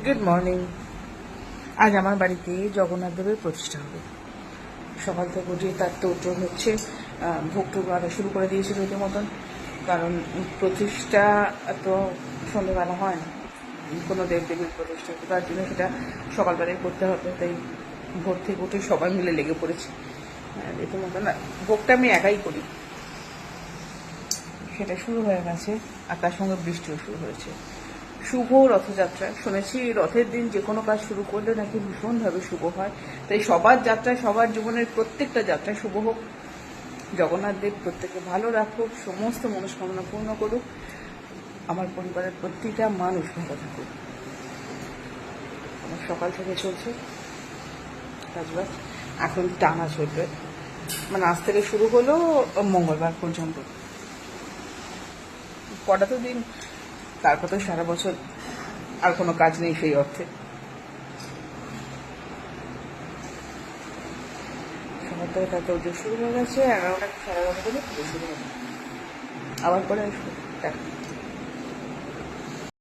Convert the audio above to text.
Good morning. আজ আমার বাড়িতে জগন্নাথ দেবের প্রতিষ্ঠা হবে। সকাল থেকে উঠে তার তোড়জোড় হচ্ছে, ভোগ টোগ আনা শুরু করে দিয়েছে রীতিমতন। কারণ প্রতিষ্ঠা তো সন্ধ্যেবেলা হয় না, কোনো দেবদেবীর প্রতিষ্ঠা, তো তার জন্য সেটা সকালবেলায় করতে হবে। তাই ভোর থেকে উঠে সবাই মিলে লেগে পড়েছে রীতিমতন। ভোগটা আমি একাই করি, সেটা শুরু হয়ে গেছে। আর তার সঙ্গে বৃষ্টিও শুরু হয়েছে। শুভ রথযাত্রা, শুনেছি রথের দিন যে কোনো কাজ শুরু করলে নাকি ভীষণভাবে শুভ হয়। তাই সবার যাত্রা, সবার জীবনের প্রত্যেকটা যাত্রা শুভ হোক। জগন্নাথ দেব প্রত্যেকে ভালো রাখুক, সমস্ত মনস্কামনা পূর্ণ করুক, আমার পরিবারের প্রতিটা মানুষ ভালো থাকুক। আমার সকাল থেকে চলছে কাজবাজ, এখন টানা চলবে, মানে আজ থেকে শুরু হলো মঙ্গলবার পর্যন্ত। কটা তো দিন, তারপর তো সারা বছর আর কোনো কাজ নেই সেই অর্থে। সকাল থেকে তার তোড়জোড় শুরু হয়ে গেছে। 11টা 11:30 করে পুজো শুরু হবে, আবার পরে আসবো।